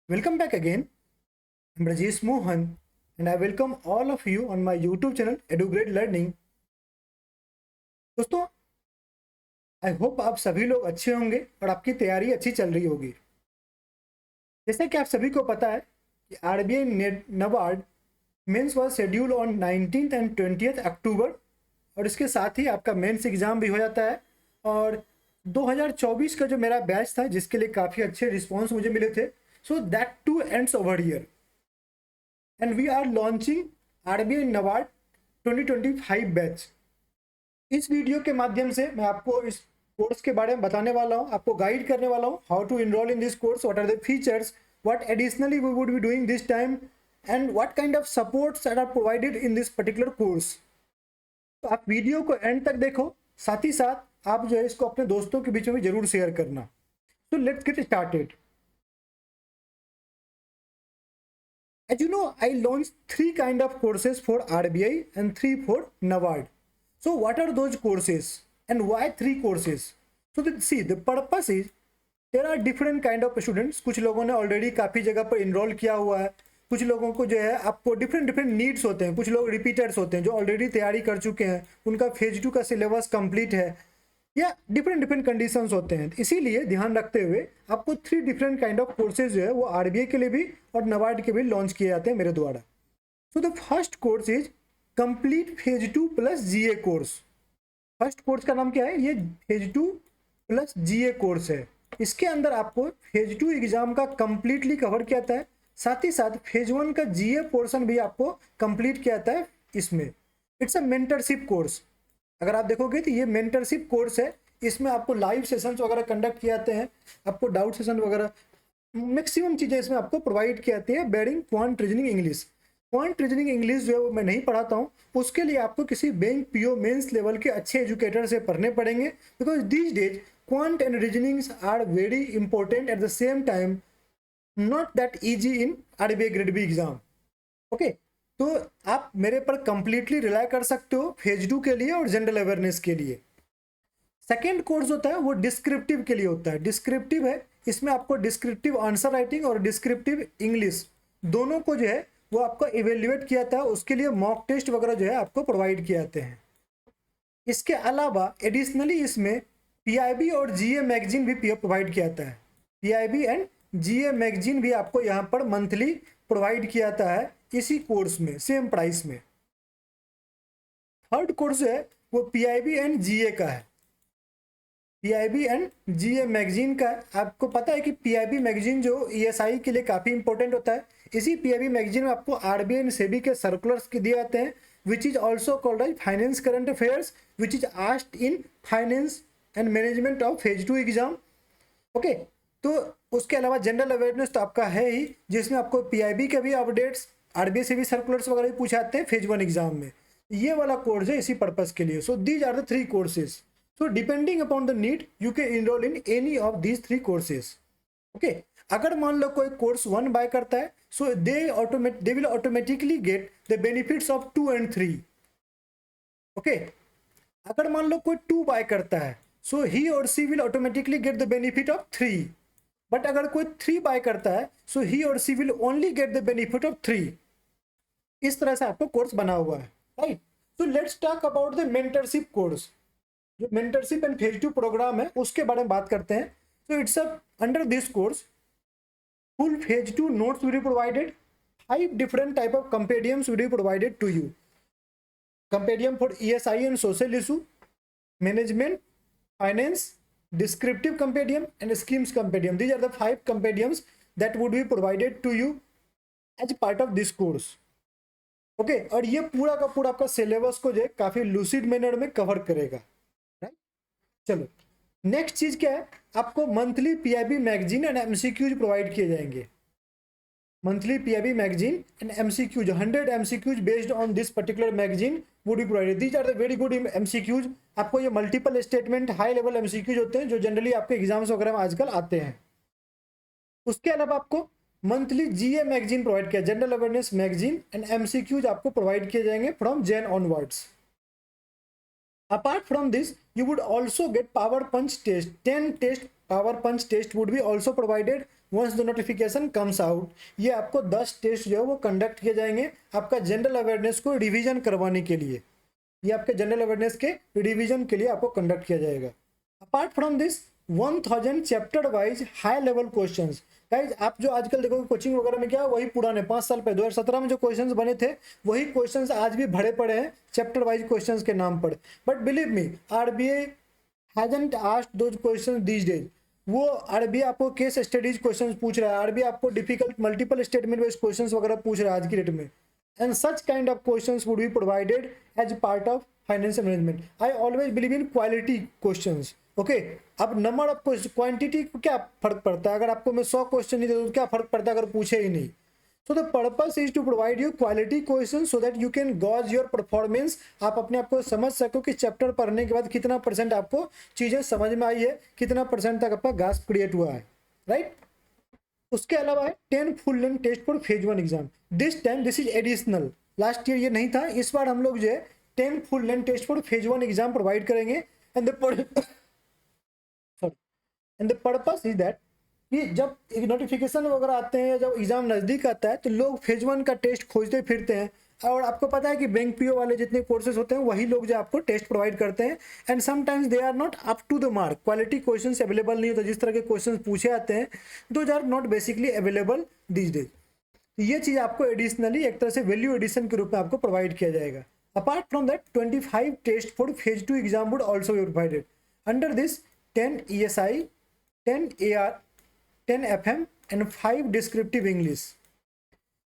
Welcome back again. I'm Rajesh Mohan and I welcome all of you on my YouTube channel EduGrade Learning. दोस्तों, I hope आप सभी लोग अच्छे होंगे और आपकी तैयारी अच्छी चल रही होगी। जैसे कि आप सभी को पता है कि आरबीआई नेट NABARD mains was schedule on 19th and 20th October और इसके साथ ही आपका मेंस एग्ज़ाम भी हो जाता है। और 2024 का जो मेरा बैच था जिसके लिए काफ़ी अच्छे रिस्पॉन्स मुझे मिले थे, so that too ends over here and we are launching RBI NABARD 2025 batch. इस वीडियो के माध्यम से मैं आपको इस कोर्स के बारे में बताने वाला हूँ, आपको गाइड करने वाला हूँ how to enrol in this course, what are the features, what additionally we would be doing this time and what kind of supports are provided in this particular course. तो आप वीडियो को and तक देखो, साथ ही साथ आप जो है इसको अपने दोस्तों के बीच में भी जरूर शेयर करना। तो let's get started. As you know, I launched 3 kind of courses for RBI and 3 for NABARD. So what are those courses and why 3 courses? So see, the purpose is there are different kind of students. कुछ लोगों ने already काफ़ी जगह पर enrol किया हुआ है, कुछ लोगों को जो है आपको डिफरेंट नीड्स होते हैं, कुछ लोग रिपीटर्स होते हैं जो ऑलरेडी तैयारी कर चुके हैं, उनका फेज 2 का सिलेबस कंप्लीट है, या डिफरेंट कंडीशंस होते हैं। इसीलिए ध्यान रखते हुए आपको 3 डिफरेंट काइंड ऑफ कोर्सेज जो है वो आरबीआई के लिए भी और नबार्ड के भी लॉन्च किए जाते हैं मेरे द्वारा। So the first course is complete phase 2 plus GA course. First course का नाम क्या है? ये फेज 2 प्लस जीए कोर्स है। इसके अंदर आपको फेज 2 एग्जाम का कंप्लीटली कवर किया जाता है, साथ ही साथ फेज 1 का जीए पोर्शन भी आपको कंप्लीट किया जाता है इसमें। It's a mentorship course. अगर आप देखोगे तो ये मेंटरशिप कोर्स है, इसमें आपको लाइव सेशंस वगैरह कंडक्ट किए जाते हैं, आपको डाउट सेशन वगैरह मैक्सिमम चीज़ें इसमें आपको प्रोवाइड की जाती है। Barring quant reasoning English, quant reasoning English जो है वो मैं नहीं पढ़ाता हूँ, उसके लिए आपको किसी बैंक पीओ मेंस लेवल के अच्छे एजुकेटर से पढ़ने पड़ेंगे, because these days quant and reasonings are very important at the same time, not that easy in RBI grade B exam. Okay, तो आप मेरे पर कंप्लीटली रिलाई कर सकते हो फेज 2 के लिए और जनरल अवेयरनेस के लिए। सेकेंड कोर्स होता है वो डिस्क्रिप्टिव के लिए होता है। डिस्क्रिप्टिव है, इसमें आपको डिस्क्रिप्टिव आंसर राइटिंग और डिस्क्रिप्टिव इंग्लिश दोनों को जो है वो आपको इवेल्युएट किया जाता है, उसके लिए मॉक टेस्ट वगैरह जो है आपको प्रोवाइड किए जाते हैं। इसके अलावा एडिशनली इसमें पीआईबी और जीए मैगजीन भी प्रोवाइड किया जाता है। पीआईबी एंड जीए मैगजीन भी आपको यहाँ पर मंथली प्रोवाइड किया जाता है इसी कोर्स में, सेम प्राइस में। थर्ड कोर्स है वो पीआईबी एंड जीए का है। पीआईबी एंड जीए मैगजीन का आपको पता है कि पीआईबी मैगजीन जो ईएसआई के लिए काफ़ी इंपॉर्टेंट होता है। इसी पीआईबी मैगजीन में आपको आरबीआई एंड सेबी के सर्कुलर्स दिए जाते हैं, which is also called as finance current affairs, which is asked in finance and management of phase 2 exam. Okay, तो उसके अलावा जनरल अवेयरनेस तो आपका है ही, जिसमें आपको पीआईबी के भी अपडेट्स, आरबीआई से भी सर्कुलर्स वगैरह भी पूछे जाते हैं फेज 1 एग्जाम में। ये वाला कोर्स है इसी पर्पस के लिए। So these are the 3 courses. So depending upon the need, you can enroll in any of these 3 courses. Okay, अगर मान लो कोई कोर्स 1 बाय करता है, so they will automatically get the benefits of 2 and 3. Okay, अगर मान लो कोई 2 bye करता है, so he or she will automatically get the benefit of 3. But अगर कोई 3 बाय करता है, so he or she will only get the benefit of 3. इस तरह से आपको कोर्स बना हुआ है, right? So let's talk about the mentorship course. जो मेंटरशिप एंड फेज 2 प्रोग्राम है उसके बारे में बात करते हैं। So it's a under this course full phase 2 notes will be provided, 5 different type of compendiums will be provided to you. Compendium for ESI and social issue, management, finance, descriptive compendium and schemes compendium. These are the 5 compendiums that would be provided to you as part of this course. Okay, और ये पूरा का पूरा आपका syllabus को जो है काफी लूसिड मैनर में कवर करेगा। चलो, नेक्स्ट चीज क्या है, आपको monthly PIB magazine and MCQs provide किए जाएंगे। Monthly PIB magazine and MCQs, 100 MCQs based on this particular magazine would be provided. These are the very good MCQs. आपको ये multiple statement high level MCQs होते हैं जो generally आपके exams वगैरह में आजकल आते हैं। उसके अलावा आपको मंथली जीए मैगजीन प्रोवाइड किया, general awareness magazine and MCQs आपको प्रोवाइड किए जाएंगे from Jain onwards. Apart from this, you would also get power punch test, 10 tests power punch test would be also provided once the notification comes out. ये आपको 10 test जो है वो conduct किए जाएंगे आपका जनरल अवेयरनेस को रिवीजन करवाने के लिए। ये आपके जनरल अवेयरनेस के रिवीजन के लिए आपको कंडक्ट किया जाएगा। Apart from this 1000 chapter wise high level questions. Guys आप जो आजकल देखोगे कोचिंग वगैरह में क्या वही पुराने 5 साल पहले 2017 में जो क्वेश्चंस बने थे वही क्वेश्चंस आज भी भरे पड़े हैं चैप्टर वाइज क्वेश्चंस के नाम पर। But believe me RBI hasn't asked those questions these days. वो आरबीआई आपको केस स्टडीज क्वेश्चंस पूछ रहा है, आरबीआई आपको difficult multiple statement based questions वगैरह पूछ रहा है आज की डेट में। And such kind of questions would be provided as part of financial management. I always believe in quality questions. Okay, अब नंबर ऑफ क्वांटिटी को क्या फर्क पड़ता है, अगर आपको मैं 100 क्वेश्चन नहीं दे तो क्या फर्क पड़ता है अगर पूछे ही नहीं। So the purpose is to provide you quality question so that you can gauge your performance. आप अपने आप को समझ सको कि चैप्टर पढ़ने के बाद कितना % आपको चीजें समझ में आई है, कितना % तक आपका गास्प क्रिएट हुआ है, राइट। उसके अलावा है 10 full length test for phase 1 exam. This time this is additional, last year ये नहीं था, इस बार हम लोग जो है 10 full length test for phase 1 exam provide करेंगे। And the purpose is that कि जब एक नोटिफिकेशन वगैरह आते हैं या जब एग्जाम नज़दीक आता है तो लोग फेज 1 का टेस्ट खोजते फिरते हैं। और आपको पता है कि बैंक पीओ वाले जितने कोर्सेज होते हैं वही लोग जो आपको टेस्ट प्रोवाइड करते हैं। And sometimes they are not up to the mark, quality questions available नहीं होता, जिस तरह के क्वेश्चंस पूछे आते हैं those are not basically available these days. ये चीज़ आपको एडिशनली एक तरह से वैल्यू एडिशन के रूप में आपको प्रोवाइड किया जाएगा। Apart from that 25 test for phase 2 exam would also be provided. Under this 10 ESI, 10 AR, 10 FM and 5 descriptive English.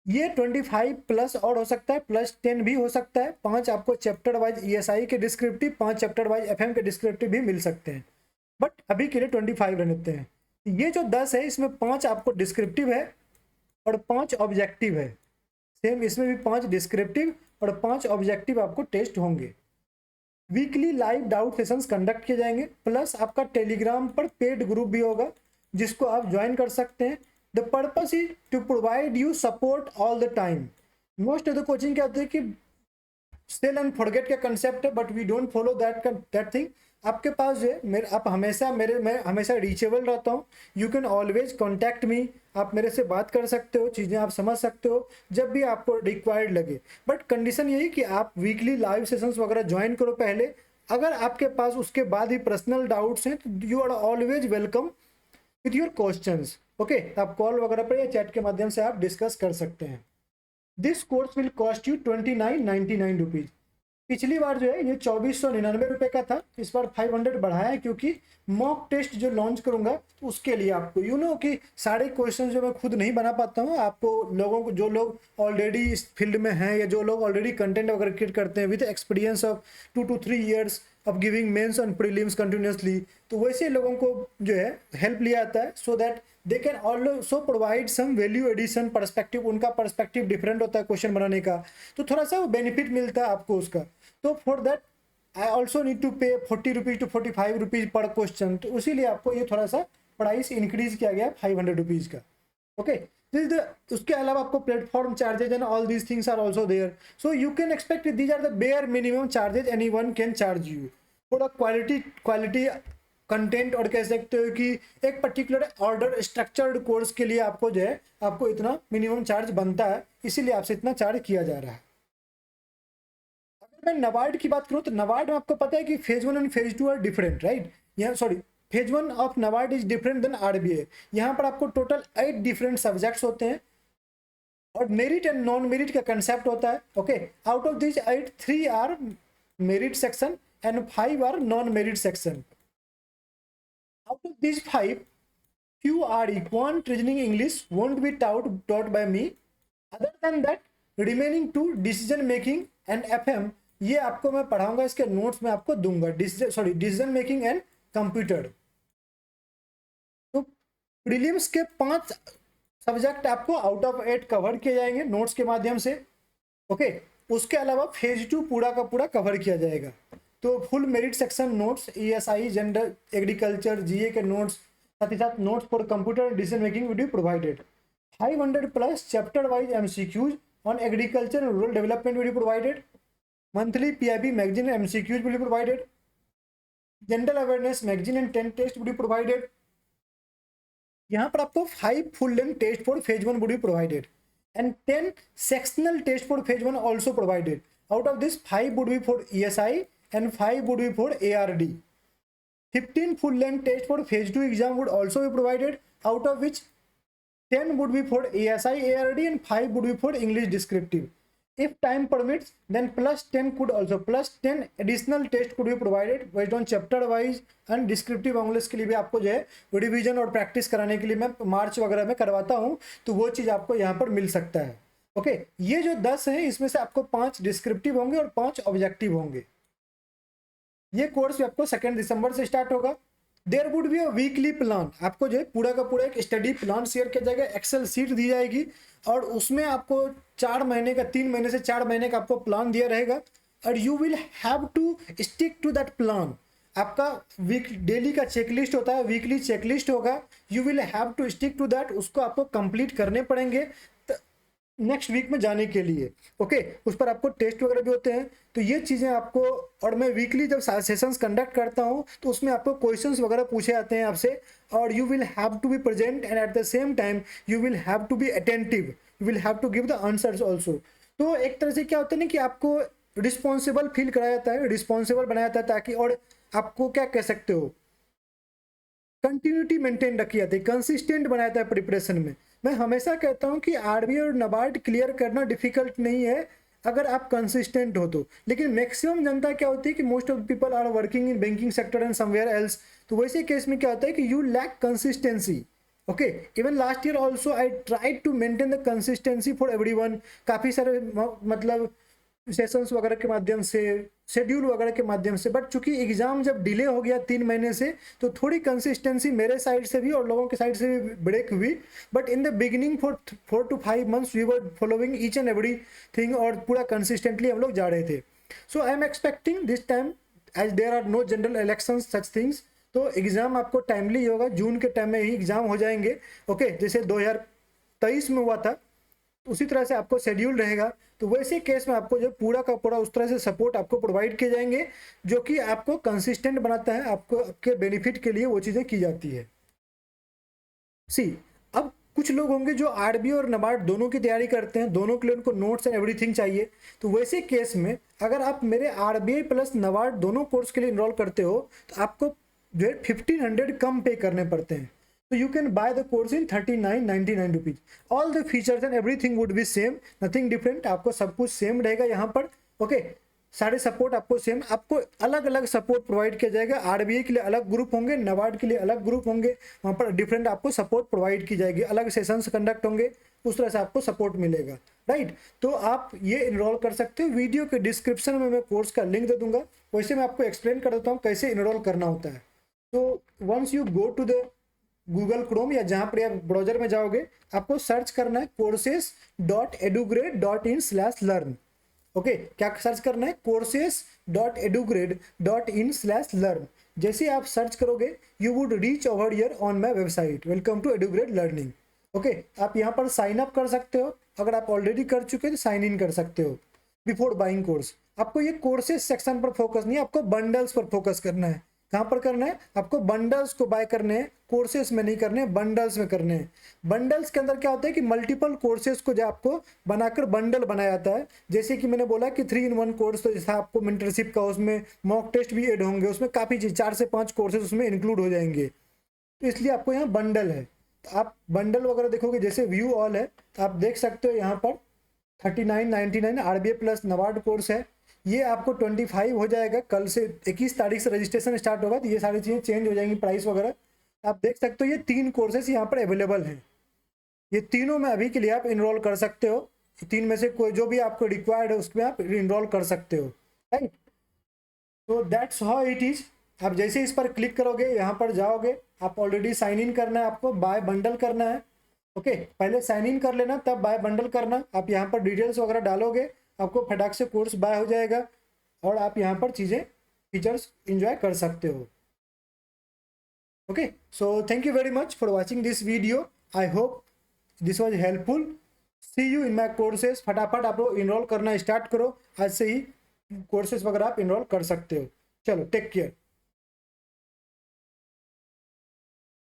ये 25 प्लस और हो सकता है, प्लस 10 भी हो सकता है। 5 आपको चैप्टर वाइज ESI के डिस्क्रिप्टिव, 5 चैप्टर वाइज FM के डिस्क्रिप्टिव भी मिल सकते हैं, बट अभी के लिए 25 रहने देते हैं। ये जो 10 है इसमें 5 आपको डिस्क्रिप्टिव है और 5 ऑब्जेक्टिव है। सेम इसमें भी 5 डिस्क्रिप्टिव और 5 ऑब्जेक्टिव आपको टेस्ट होंगे। Weekly live doubt sessions conduct किए जाएंगे, प्लस आपका टेलीग्राम पर पेड ग्रुप भी होगा जिसको आप ज्वाइन कर सकते हैं। The purpose is to provide you support all the time. Most of the coaching क्या होती है कि सेल एंड फॉरगेट का कंसेप्ट है, but we don't follow that thing. आपके पास जो है आप हमेशा मैं हमेशा रीचेबल रहता हूँ। You can always contact me, आप मेरे से बात कर सकते हो, चीज़ें आप समझ सकते हो जब भी आपको रिक्वायर्ड लगे। बट कंडीशन यही कि आप वीकली लाइव सेशंस वगैरह ज्वाइन करो पहले। अगर आपके पास उसके बाद ही पर्सनल डाउट्स हैं तो you are always welcome with your questions. Okay, आप कॉल वगैरह पर या चैट के माध्यम से आप डिस्कस कर सकते हैं। This course will cost you 2999 rupees. पिछली बार जो है ये 2499 रुपये का था, इस बार 500 बढ़ाया है क्योंकि मॉक टेस्ट जो लॉन्च करूंगा तो उसके लिए आपको कि सारे क्वेश्चन जो मैं खुद नहीं बना पाता हूँ, आपको लोगों को जो लोग ऑलरेडी इस फील्ड में हैं या जो लोग ऑलरेडी कंटेंट वगैरह क्रिएट करते हैं with experience of 2 to 3 years of giving mains and prelims continuously, तो वैसे लोगों को जो है हेल्प लिया जाता है so that they can also provide some value addition perspective. उनका पर्सपेक्टिव डिफरेंट होता है क्वेश्चन बनाने का, तो थोड़ा सा बेनिफिट मिलता है आपको उसका। तो for that I also need to pay 40 rupees to 45 rupees per question, तो इसीलिए आपको ये थोड़ा सा प्राइस इंक्रीज किया गया 500 रुपीज़ का। ओके, उसके अलावा आपको platform charges and all these things are also there, so you can expect these are the bare minimum charges anyone can charge you. थोड़ा क्वालिटी कंटेंट और कह सकते हो कि एक पर्टिकुलर ऑर्डर स्ट्रक्चर्ड कोर्स के लिए आपको जो है आपको इतना मिनिमम चार्ज बनता है, इसीलिए आपसे इतना चार्ज किया जा रहा है। अगर मैं नबार्ड की बात करूँ तो नबार्ड में आपको पता है कि phase 1 and phase 2 are different, right. यहाँ phase 1 of NABARD is different than RBI. यहाँ पर आपको टोटल 8 डिफरेंट सब्जेक्ट्स होते हैं और मेरिट एंड नॉन मेरिट का कंसेप्ट होता है। Okay, out of this 8, 3 are merit section and 5 are non-merit section. Out of these 5, few are quant, reasoning, English won't be taught by me. Other than that, remaining 2 decision making and FM ये आपको मैं पढ़ाऊंगा, इसके notes में आपको दूंगा। Decision making and computer. तो prelims के 5 सब्जेक्ट आपको आउट ऑफ 8 कवर किए जाएंगे नोट्स के माध्यम से। ओके, उसके अलावा फेज 2 पूरा का पूरा कवर किया जाएगा। तो full merit section notes, ESI, gender, agriculture, GA के नोट्स, साथ ही साथ notes for computer decision making will be provided. 500 plus chapter wise MCQs on agriculture and rural development will be provided. Monthly PIB magazine MCQs will be provided. General awareness magazine and 10 test will be provided. यहाँ पर आपको 5 full length test for phase 1 would be provided and 10 sectional test for phase 1 also provided. Out of this 5 would be for ESI and 5 would be for ARD. 15 full length test for phase 2 exam would also be provided, out of which 10 would be for ASI ARD and 5 would be for English descriptive. If time permits, then plus 10 could also, plus 10 additional test could be provided based on chapter wise and descriptive English के लिए भी आपको जो है revision और practice कराने के लिए मैं मार्च वगैरह में करवाता हूँ, तो वो चीज़ आपको यहाँ पर मिल सकता है। ओके, ये जो 10 है इसमें से आपको 5 डिस्क्रिप्टिव होंगे और 5 ऑब्जेक्टिव होंगे। ये कोर्स आपको 2 दिसंबर से स्टार्ट होगा। There would be a weekly plan, आपको जो है पूरा का पूरा एक स्टडी प्लान शेयर किया जाएगा, एक्सेल सीट दी जाएगी और उसमें आपको 4 महीने का, 3 महीने से 4 महीने का आपको प्लान दिया रहेगा और you will have to stick to that plan. आपका वीक डेली का चेकलिस्ट होता है, वीकली चेकलिस्ट होगा, you will have to stick to that, उसको आपको कंप्लीट करने पड़ेंगे नेक्स्ट वीक में जाने के लिए। ओके, उस पर आपको टेस्ट वगैरह भी होते हैं, तो ये चीज़ें आपको, और मैं वीकली जब सेशंस कंडक्ट करता हूँ तो उसमें आपको क्वेश्चंस वगैरह पूछे जाते हैं आपसे और you will have to be present and at the same time you will have to be attentive, you will have to give the answers also. तो एक तरह से क्या होता है ना कि आपको रिस्पॉन्सिबल फील कराया जाता है, रिस्पॉन्सिबल बनाया जाता है, ताकि और आपको क्या कह सकते हो, कंटिन्यूटी मेंटेन रखी जाती है, कंसिस्टेंट बनाया जाता है प्रिपरेशन में। मैं हमेशा कहता हूं कि आरबीआई और नाबार्ड क्लियर करना डिफिकल्ट नहीं है अगर आप कंसिस्टेंट हो तो, लेकिन मैक्सिमम जनता क्या होती है कि most of people are working in banking sector and somewhere else, तो वैसे केस में क्या होता है कि you lack consistency. Okay, even last year also I tried to maintain the consistency for everyone, काफ़ी सारे मतलब सेशंस वगैरह के माध्यम से, शेड्यूल वगैरह के माध्यम से, बट चूंकि एग्जाम जब डिले हो गया 3 महीने से तो थोड़ी कंसिस्टेंसी मेरे साइड से भी और लोगों के साइड से भी ब्रेक हुई। But in the beginning for 4 to 5 months we were following each and every thing और पूरा कंसिस्टेंटली हम लोग जा रहे थे। So I am expecting this time as there are no general elections such things, तो एग्जाम आपको टाइमली होगा, जून के टाइम में ही एग्जाम हो जाएंगे। ओके, जैसे 2023 में हुआ था उसी तरह से आपको शेड्यूल रहेगा, तो वैसे केस में आपको जो पूरा का पूरा उस तरह से सपोर्ट आपको प्रोवाइड किए जाएंगे जो कि आपको कंसिस्टेंट बनाता है, आपको आपके बेनिफिट के लिए वो चीज़ें की जाती है। सी, अब कुछ लोग होंगे जो आरबीआई और नाबार्ड दोनों की तैयारी करते हैं, दोनों के लिए उनको नोट्स एंड एवरीथिंग चाहिए, तो वैसे केस में अगर आप मेरे आरबीआई प्लस नाबार्ड दोनों कोर्स के लिए इनरोल करते हो तो आपको जो है 1500 कम पे करने पड़ते हैं। So you can buy the course in 39.99 rupees. All the features and everything would be same, nothing different. आपको सब कुछ सेम रहेगा यहाँ पर। ओके, सारे सपोर्ट आपको सेम, आपको अलग अलग सपोर्ट प्रोवाइड किया जाएगा। आरबीआई के लिए अलग ग्रुप होंगे, नाबार्ड के लिए अलग ग्रुप होंगे, वहाँ पर डिफरेंट आपको सपोर्ट प्रोवाइड की जाएगी, अलग सेशंस कंडक्ट होंगे, उस तरह से आपको सपोर्ट मिलेगा। राइट, तो आप ये इनरोल कर सकते हो। वीडियो के डिस्क्रिप्शन में मैं कोर्स का लिंक दे दूंगा, वैसे मैं आपको एक्सप्लेन कर देता हूँ कैसे इनरोल करना होता है। तो once you go to the Google Chrome या जहां पर आप ब्राउजर में जाओगे, आपको सर्च करना है courses.edugrade.in/learn। ओके, क्या सर्च करना है? courses.edugrade.in/learn। जैसे आप सर्च करोगे you would reach over here on my website, welcome to Edugrade learning. Okay, आप यहाँ पर साइन अप कर सकते हो, अगर आप ऑलरेडी कर चुके हो तो साइन इन कर सकते हो बिफोर बाइंग कोर्स। आपको ये कोर्सेज सेक्शन पर फोकस नहीं है, आपको बंडल्स पर फोकस करना है। कहाँ पर करना है? आपको बंडल्स को बाय करने हैं, कोर्सेस में नहीं करने, बंडल्स में करने हैं। बंडल्स के अंदर क्या होता है कि मल्टीपल कोर्सेज को जो आपको बनाकर बंडल बनाया जाता है। जैसे कि मैंने बोला कि 3-in-1 कोर्स, तो जैसा आपको मेंटरशिप का उसमें मॉक टेस्ट भी ऐड होंगे, उसमें काफ़ी चीज़ 4 से 5 कोर्सेज उसमें इंक्लूड हो जाएंगे, तो इसलिए आपको यहाँ बंडल है। तो आप बंडल वगैरह देखोगे, जैसे व्यू ऑल है, तो आप देख सकते हो यहाँ पर 39.99 आरबीआई प्लस नाबार्ड कोर्स है। ये आपको 25 हो जाएगा, कल से 21 तारीख से रजिस्ट्रेशन स्टार्ट होगा, तो ये सारी चीज़ें चेंज हो जाएंगी प्राइस वगैरह। आप देख सकते हो ये 3 कोर्सेस यहाँ पर अवेलेबल हैं, ये तीनों में अभी के लिए आप इनरोल कर सकते हो। 3 में से कोई जो भी आपको रिक्वायर्ड है उसमें आप इनरोल कर सकते हो। राइट, तो दैट्स हाउ इट इज। आप जैसे इस पर क्लिक करोगे, यहाँ पर जाओगे, आप ऑलरेडी साइन इन करना है, आपको बाय बंडल करना है। ओके, पहले साइन इन कर लेना, तब बाय बंडल करना। आप यहाँ पर डिटेल्स वगैरह डालोगे, आपको फटाक से कोर्स बाय हो जाएगा और आप यहाँ पर चीज़ें फीचर्स एंजॉय कर सकते हो। Okay, so thank you very much for watching this video. I hope this was helpful. See you in my courses. फटाफट आप लोग इनरोल करना स्टार्ट करो, आज से ही कोर्सेज वगैरह आप इनरोल कर सकते हो। चलो, टेक केयर।